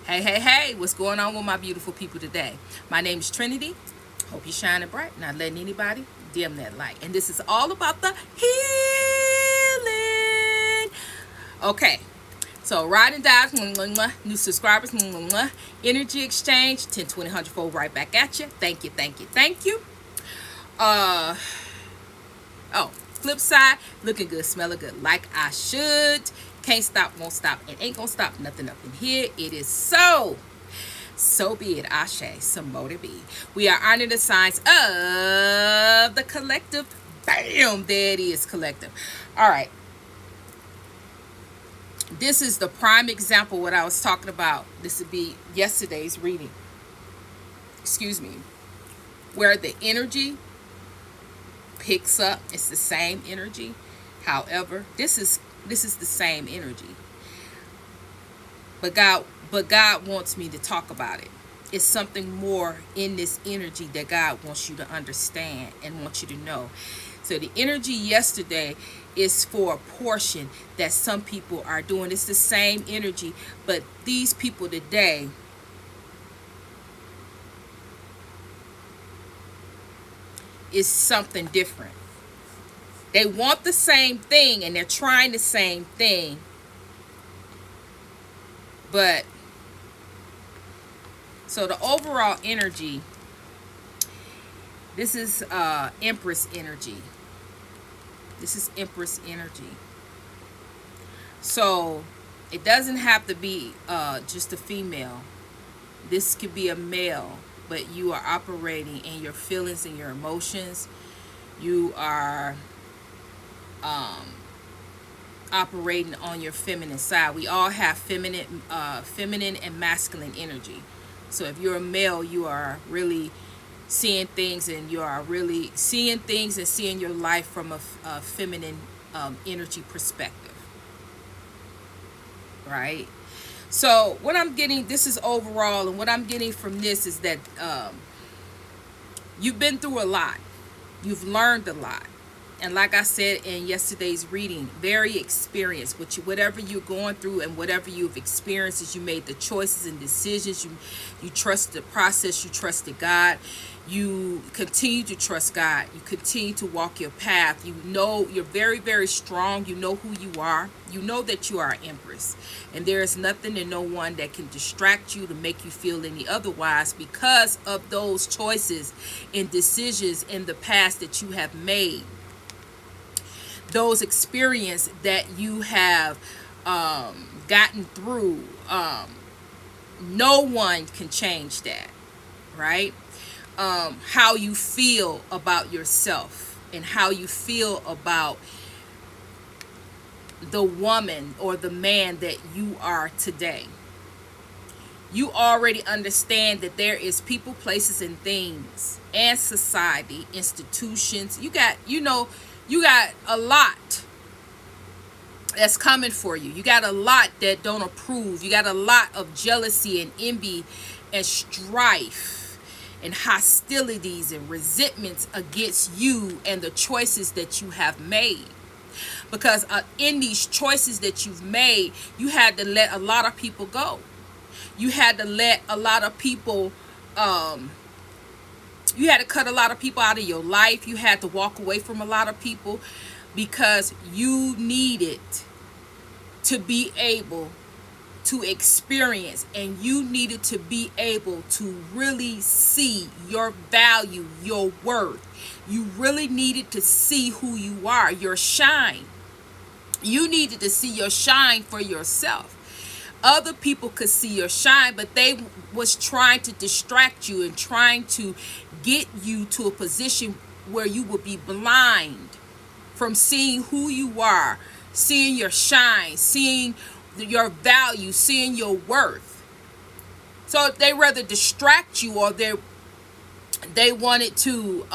Hey, hey, hey, what's going on with my beautiful people today? My name is Trinity. Hope you're shining bright, not letting anybody dim that light. And this is all about the healing. Okay, so ride and dive, new subscribers, energy exchange, 10, 20, 100 fold right back at you. Thank you, thank you, thank you. Oh, flip side, looking good, smelling good, like I should. Can't stop, won't stop, and ain't gonna stop nothing up in here. It is so. So be it. Ashe, some more to be. We are honoring the signs of the collective. Bam! There it is, collective. All right. This is the prime example what I was talking about. This would be yesterday's reading. Excuse me. Where the energy picks up. It's the same energy. However, this is the same energy. But God wants me to talk about it. It's something more in this energy that God wants you to understand and wants you to know. So the energy yesterday is for a portion that some people are doing. It's the same energy, but these people today is something different. They want the same thing and they're trying the same thing, but so the overall energy, this is Empress energy. This is Empress energy. So it doesn't have to be just a female. This could be a male, but you are operating in your feelings and your emotions. You are operating on your feminine side. We all have feminine and masculine energy. So if you're a male, you are really seeing things, and you are really seeing things and seeing your life from a feminine energy perspective, right? So what I'm getting, this is overall, and what I'm getting from this is that you've been through a lot. You've learned a lot. And like I said in yesterday's reading, very experienced with whatever you're going through and whatever you've experienced, as you made the choices and decisions. You trust the process. You trusted God. You continue to trust God. You continue to walk your path. You know you're very, very strong. You know who you are. You know that you are an Empress. And there is nothing and no one that can distract you to make you feel any otherwise, because of those choices and decisions in the past that you have made. Those experiences that you have gotten through, no one can change that, right? How you feel about yourself and how you feel about the woman or the man that you are today. You already understand that there is people, places, and things, and society, institutions. You got a lot that's coming for you. You got a lot that don't approve. You got a lot of jealousy and envy and strife and hostilities and resentments against you and the choices that you have made. Because in these choices that you've made, you had to let a lot of people go. You had to let a lot of people you had to cut a lot of people out of your life. You had to walk away from a lot of people because you needed to be able to experience, and you needed to be able to really see your value, your worth. You really needed to see who you are, your shine. You needed to see your shine for yourself. Other people could see your shine, but they was trying to distract you and trying to get you to a position where you would be blind from seeing who you are, seeing your shine, seeing your value, seeing your worth. So they rather distract you, or they wanted to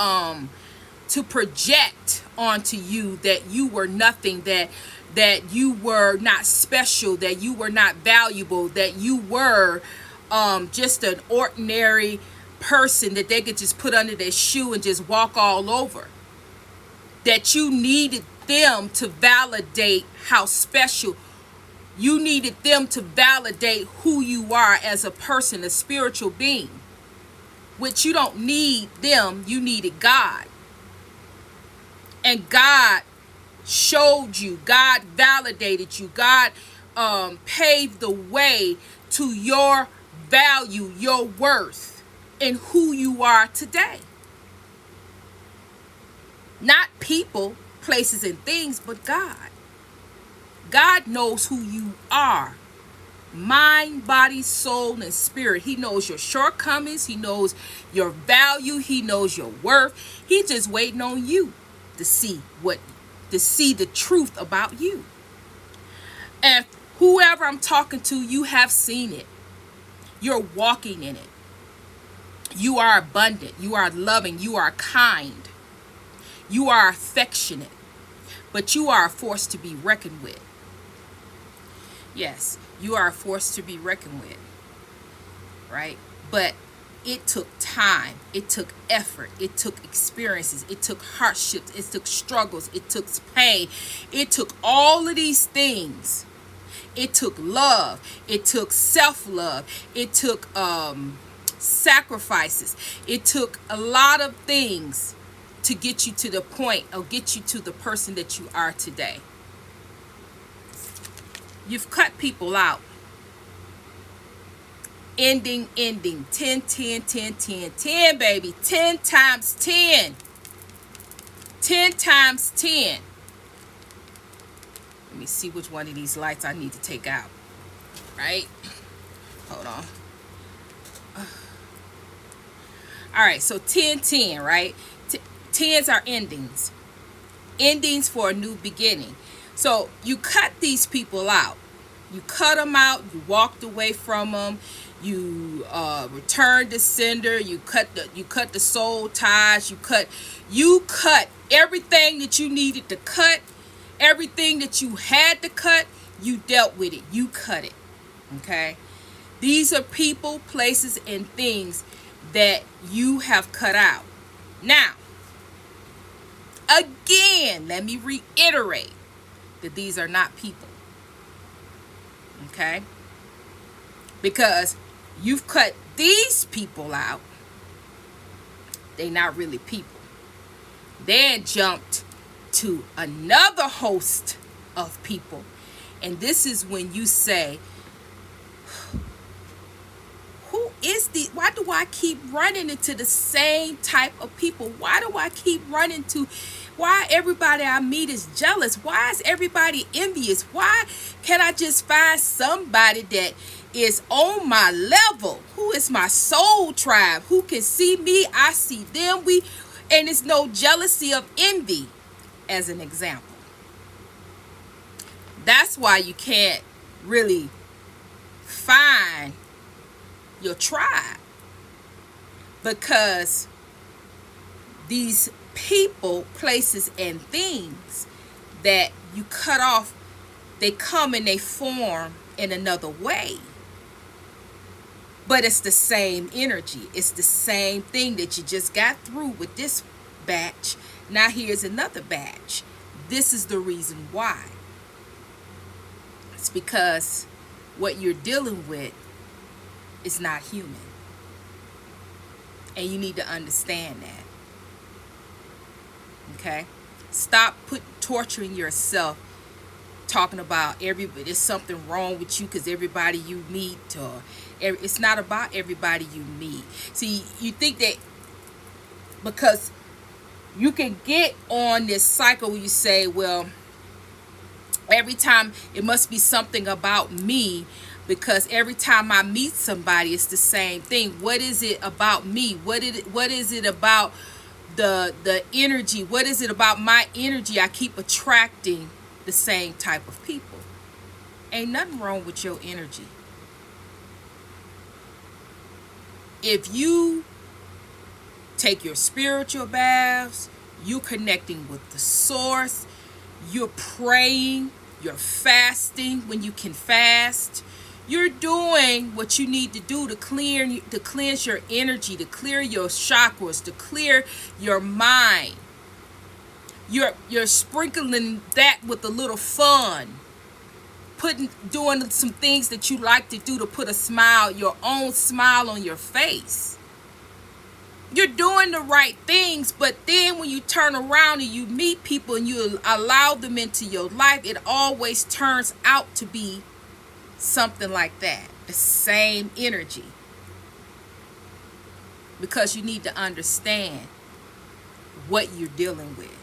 project onto you that you were nothing, that you were not special, that you were not valuable, that you were just an ordinary person that they could just put under their shoe and just walk all over. That you needed them to validate how special You needed them to validate who you are as a person, a spiritual being, which you don't need them. You needed God. And God showed you. God validated you. God paved the way to your value, your worth, and who you are today. Not people, places, and things, but God. God knows who you are. Mind, body, soul, and spirit. He knows your shortcomings. He knows your value. He knows your worth. He's just waiting on you to see the truth about you. And whoever I'm talking to, you have seen it. You're walking in it. You are abundant. You are loving. You are kind. You are affectionate. But you are a force to be reckoned with. Yes, you are a force to be reckoned with. Right? But it took time. It took effort. It took experiences. It took hardships. It took struggles. It took pain. It took all of these things. It took love. It took self-love. It took sacrifices. It took a lot of things to get you to the point or get you to the person that you are today. You've cut people out. Ending. 10, 10, 10, 10, 10, baby. 10 times 10. 10 times 10. Let me see which one of these lights I need to take out. Right? Hold on. All right, so 10, 10, right? Tens are endings. Endings for a new beginning. So you cut these people out. You cut them out. You walked away from them. You returned the sender. You cut the soul ties. You cut everything that you needed to cut. Everything that you had to cut, you dealt with it. You cut it. Okay? These are people, places, and things that you have cut out. Now, again, let me reiterate that these are not people. Okay? Because you've cut these people out. They're not really people. Then jumped to another host of people. And this is when you say, why do I keep running into the same type of people? Why do I keep running to, why everybody I meet is jealous? Why is everybody envious? Why can't I just find somebody that is on my level? Who is my soul tribe? Who can see me? I see them. And it's no jealousy of envy, as an example. That's why you can't really find your tribe, because these people, places, and things that you cut off, they come and they form in another way, but it's the same energy. It's the same thing that you just got through with this batch. Now here's another batch. This is the reason why. It's because what you're dealing with is not human. And you need to understand that. Okay? Stop torturing yourself talking about there's something wrong with you because everybody you meet, or it's not about everybody you meet. See, you think that because you can get on this cycle where you say, well, every time it must be something about me, because every time I meet somebody, it's the same thing. What is it about me? What is it about the energy? What is it about my energy? I keep attracting the same type of people. Ain't nothing wrong with your energy. If you take your spiritual baths, you're connecting with the source, you're praying, you're fasting when you can fast. You're doing what you need to do to cleanse your energy, to clear your chakras, to clear your mind. You're sprinkling that with a little fun, doing some things that you like to do to put a smile, your own smile on your face. You're doing the right things, but then when you turn around and you meet people and you allow them into your life, it always turns out to be something like that. The same energy. Because you need to understand what you're dealing with.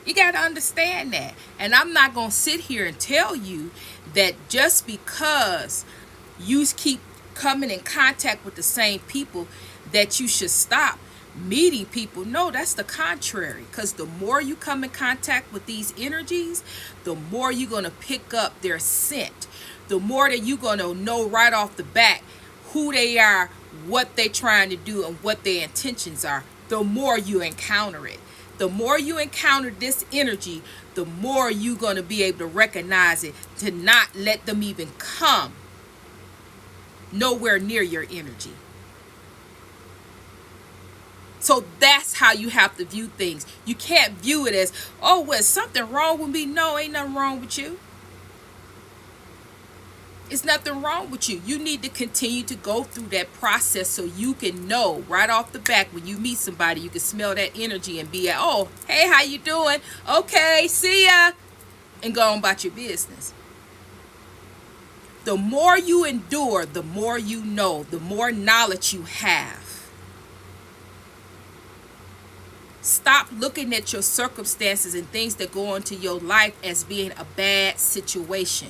You got to understand that. And I'm not going to sit here and tell you that just because you keep coming in contact with the same people that you should stop meeting people. No, that's the contrary. Because the more you come in contact with these energies, the more you're going to pick up their scent. The more that you're going to know right off the bat who they are, what they're trying to do, and what their intentions are. The more you encounter it. The more you encounter this energy, the more you're going to be able to recognize it, to not let them even come nowhere near your energy. So that's how you have to view things. You can't view it as, oh, well, is something wrong with me? No, ain't nothing wrong with you. It's nothing wrong with you. You need to continue to go through that process so you can know right off the bat when you meet somebody, you can smell that energy and be, oh, hey, how you doing? Okay, see ya. And go on about your business. The more you endure, the more you know, the more knowledge you have. Stop looking at your circumstances and things that go into your life as being a bad situation.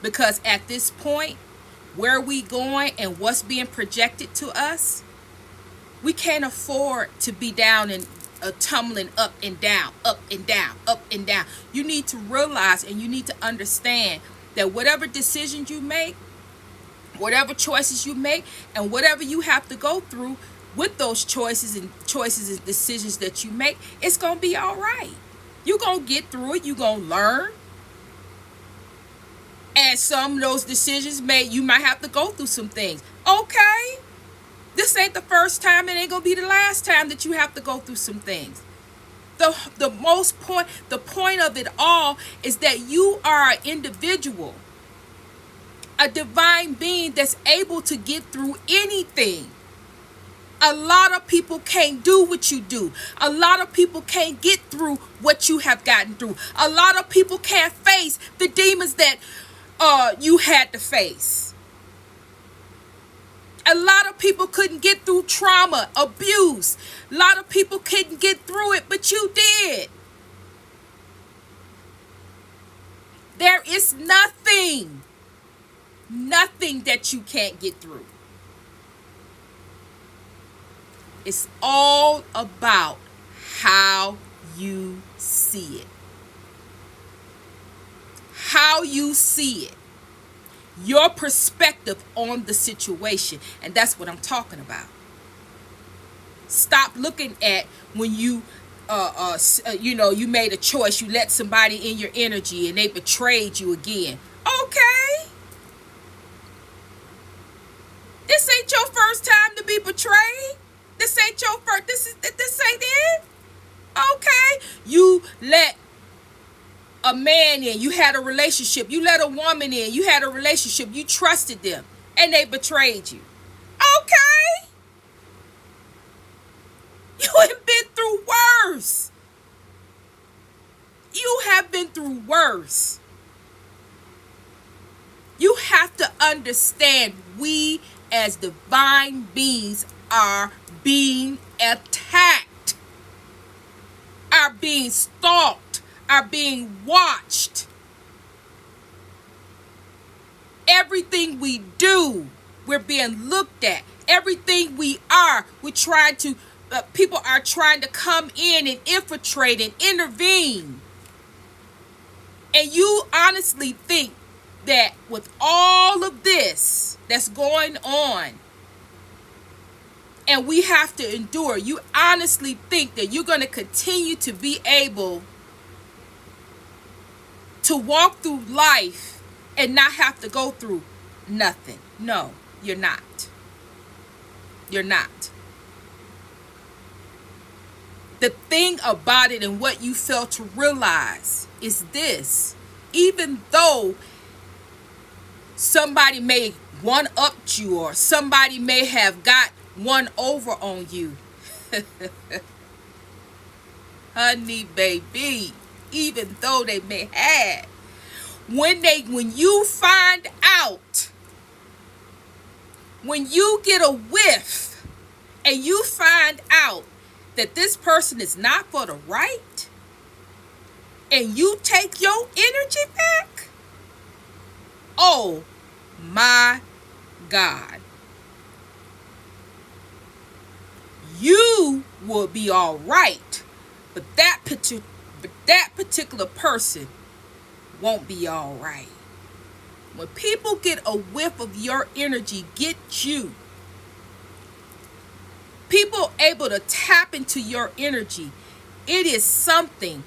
Because at this point, where we going and what's being projected to us, we can't afford to be down and tumbling up and down, up and down, up and down. You need to realize and you need to understand that whatever decisions you make, whatever choices you make, and whatever you have to go through with those choices and decisions that you make, it's going to be all right. You're going to get through it. You're going to learn. And some of those decisions you might have to go through some things. Okay. This ain't the first time. It ain't going to be the last time that you have to go through some things. The point of it all is that you are an individual, a divine being that's able to get through anything. A lot of people can't do what you do. A lot of people can't get through what you have gotten through. A lot of people can't face the demons that you had to face. A lot of people couldn't get through trauma, abuse. A lot of people couldn't get through it, but you did. There is nothing that you can't get through. It's all about how you see it. How you see it. Your perspective on the situation. And that's what I'm talking about. Stop looking at when you made a choice. You let somebody in your energy and they betrayed you again. Okay. This ain't your first time to be betrayed. This ain't your first. This ain't it. Okay. You let a man in, you had a relationship, you let a woman in, you had a relationship, you trusted them, and they betrayed you. Okay. You have been through worse. You have been through worse. You have to understand we as divine beings are being attacked, are being stalked, are being watched. Everything we do, we're being looked at. Everything we are, people are trying to come in and infiltrate and intervene. And you honestly think that with all of this that's going on, and we have to endure, you honestly think that you're going to continue to be able to walk through life and not have to go through nothing? No, you're not. You're not. The thing about it and what you fail to realize is this: even though somebody may one up you or somebody may have got one over on you, honey baby, even though they may have, when you find out, when you get a whiff and you find out that this person is not for the right, and you take your energy back, oh my God, you will be all right, but that particular person won't be all right. When people get a whiff of your energy, get you. People able to tap into your energy. It is something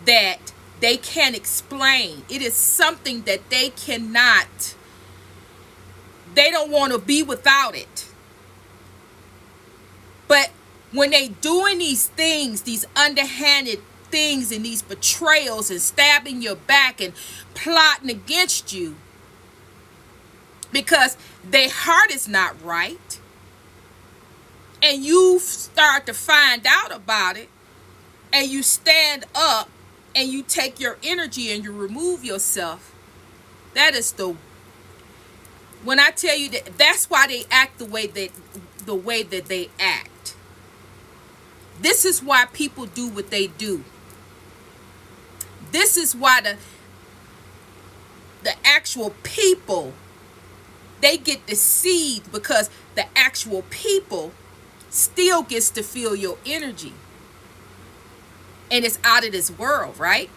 that they can't explain. It is something that they cannot, they don't want to be without it. But when they doing these things, these underhanded things and these betrayals and stabbing your back and plotting against you because their heart is not right, and you start to find out about it, and you stand up and you take your energy and you remove yourself, that is when I tell you that, that's why they act the way that they act. This is why people do what they do. This is why the actual people, they get deceived, because the actual people still gets to feel your energy. And it's out of this world, right?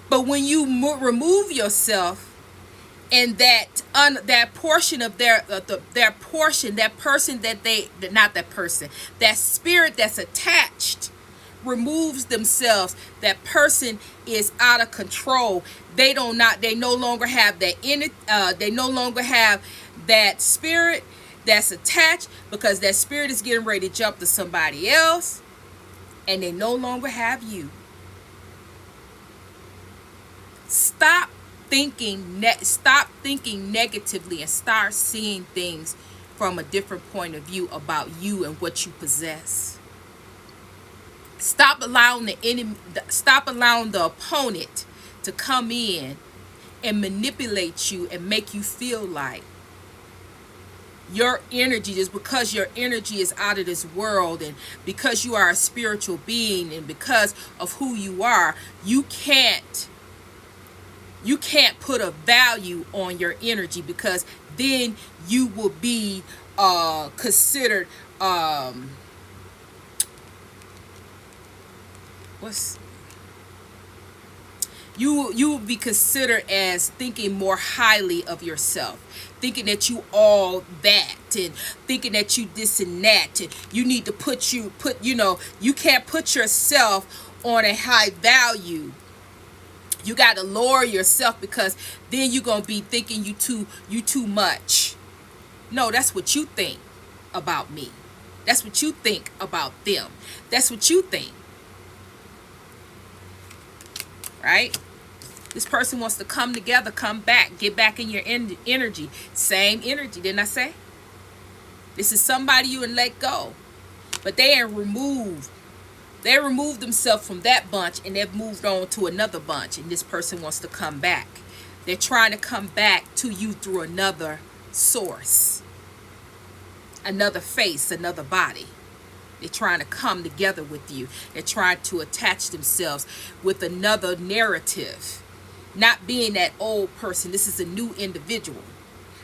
But when you remove yourself, and that portion of their portion, that person that that spirit that's attached removes themselves, that person is out of control. They no longer have that they no longer have that spirit that's attached, because that spirit is getting ready to jump to somebody else, and they no longer have you. Stop thinking negatively and start seeing things from a different point of view about you and what you possess. Stop allowing the opponent to come in and manipulate you and make you feel like your energy, just because your energy is out of this world, and because you are a spiritual being, and because of who you are, you can't put a value on your energy, because then you will be considered you will be considered as thinking more highly of yourself, thinking that you all that, and thinking that you this and that, and you need to you can't put yourself on a high value. You got to lower yourself, because then you're going to be thinking you too much. No, that's what you think about me. That's what you think about them. That's what you think. Right? This person wants to come together, come back, get back in your energy. Same energy, didn't I say? This is somebody you would let go. But they removed themselves from that bunch, and they've moved on to another bunch, and this person wants to come back. They're trying to come back to you through another source, another face, another body. They're trying to come together with you. They're trying to attach themselves with another narrative. Not being that old person. This is a new individual.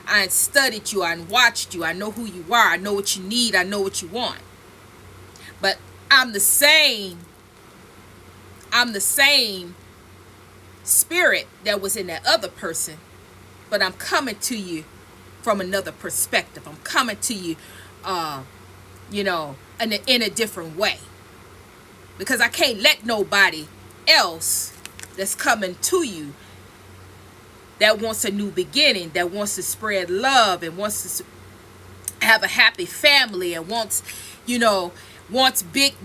I studied you. I watched you. I know who you are. I know what you need. I know what you want. But I'm the same spirit that was in that other person, but I'm coming to you from another perspective. I'm coming to you, in a different way, because I can't let nobody else that's coming to you that wants a new beginning, that wants to spread love and wants to have a happy family, and wants wants big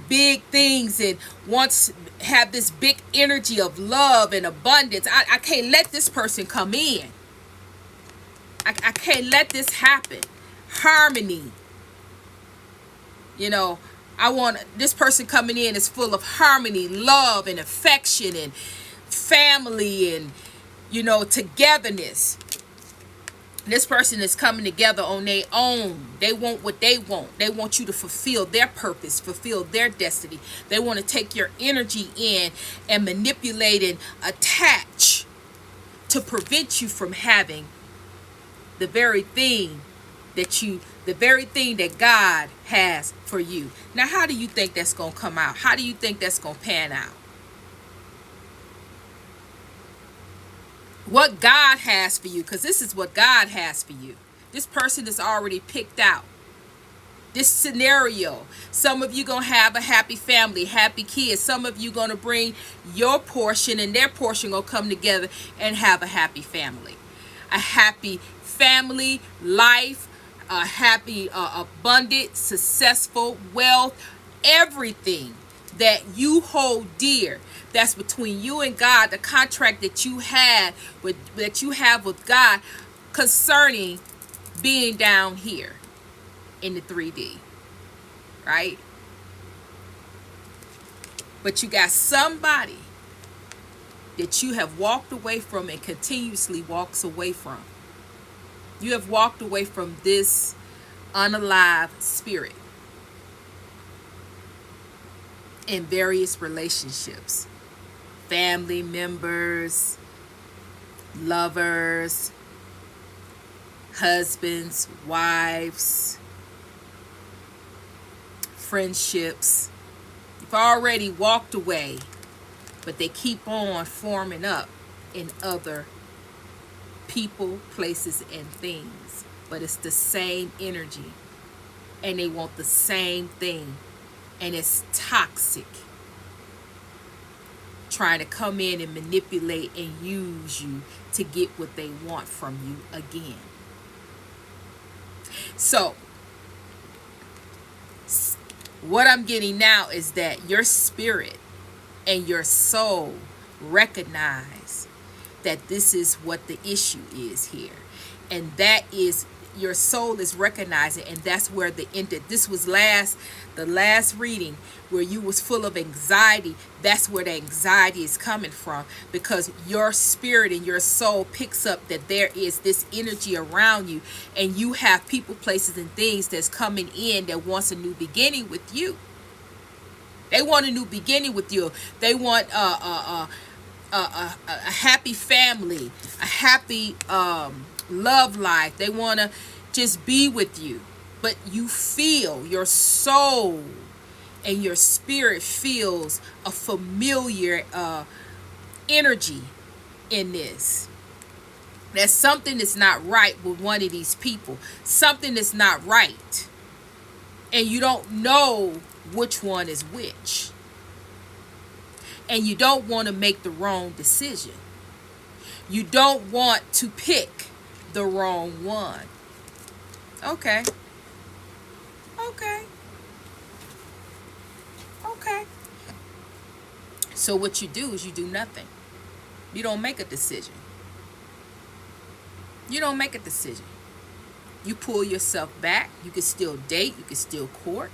things and wants have this big energy of love and abundance. I can't let this person come in. I can't let this happen. Harmony. You know, I want this person coming in is full of harmony, love, and affection, and family, and, you know, togetherness. This person is coming together on their own. They want what they want. They want you to fulfill their purpose, fulfill their destiny. They want to take your energy in and manipulate and attach to prevent you from having the very thing that God has for you. Now, how do you think that's going to come out? How do you think that's going to pan out? What God has for you, because this is what God has for you. This person is already picked out. This scenario, some of you going to have a happy family, happy kids. Some of you going to bring your portion and their portion going to come together and have a happy family. A happy family life, a happy, abundant, successful wealth, everything that you hold dear. That's between you and God, the contract that you have with God concerning being down here in the 3D, right? But you got somebody that you have walked away from and continuously walks away from. You have walked away from this unalive spirit in various relationships. Family members, lovers, husbands, wives, friendships. You've already walked away, but they keep on forming up in other people, places, and things. But it's the same energy, and they want the same thing, and it's toxic. Trying to come in and manipulate and use you to get what they want from you again. So, what I'm getting now is that your spirit and your soul recognize that this is what the issue is here. And that is, your soul is recognizing, and that's where the ended. This was the last reading where you was full of anxiety. That's where the anxiety is coming from, because your spirit and your soul picks up that there is this energy around you, and you have people, places, and things that's coming in that wants a new beginning with you. They want a new beginning with you. They want a happy family, a happy love life. They want to just be with you. But you feel, your soul and your spirit feels a familiar energy in this. That something is not right with one of these people. Something is not right. And you don't know which one is which. And you don't want to make the wrong decision. You don't want to pick the wrong one. Okay. So what you do is you do nothing. You don't make a decision. You don't make a decision. You pull yourself back. You can still date. You can still court.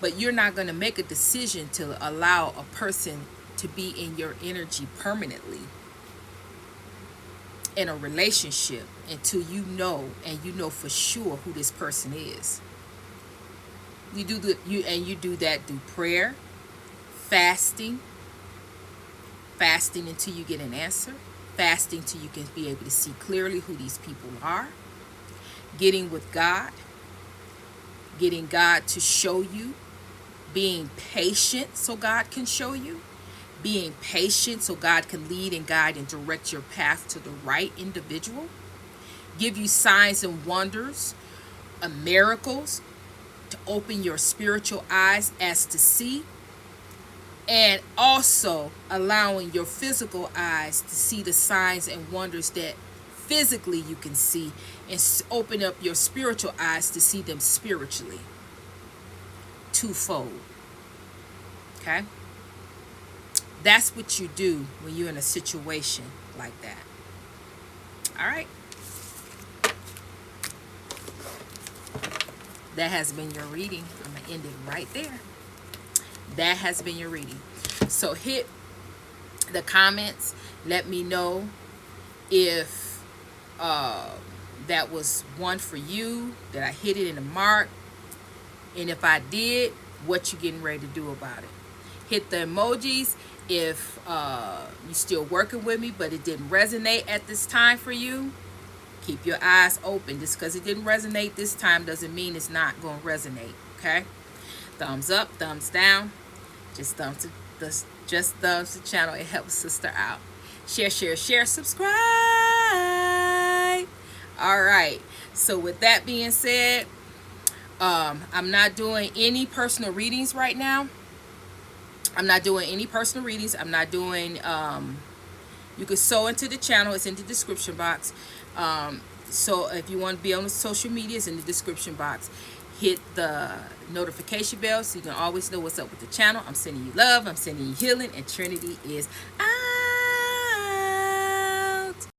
But you're not going to make a decision to allow a person to be in your energy permanently in a relationship until you know, and you know for sure who this person is. You do that through prayer, fasting until you get an answer, fasting till you can be able to see clearly who these people are, getting with God, getting God to show you, being patient so God can show you, being patient so God can lead and guide and direct your path to the right individual, give you signs and wonders, miracles to open your spiritual eyes as to see, and also allowing your physical eyes to see the signs and wonders that physically you can see, and open up your spiritual eyes to see them spiritually. twofold. Okay? That's what you do when you're in a situation like that. All right? That has been your reading. I'm going to end it right there. That has been your reading. So hit the comments. Let me know if that was one for you, that I hit it in the mark. And if I did, what you getting ready to do about it. Hit the emojis if you're still working with me, but it didn't resonate at this time for you. Keep your eyes open. Just because it didn't resonate this time doesn't mean it's not going to resonate. Okay? Thumbs up, thumbs down. Just thumbs the channel. It helps sister out. Share, share, share. Subscribe. All right. So with that being said, I'm not doing any personal readings right now. I'm not doing any personal readings. I'm not doing, you can sew into the channel. It's in the description box. So if you want to be on the social media, it's in the description box. Hit the notification bell so you can always know what's up with the channel. I'm sending you love. I'm sending you healing. And Trinity is out.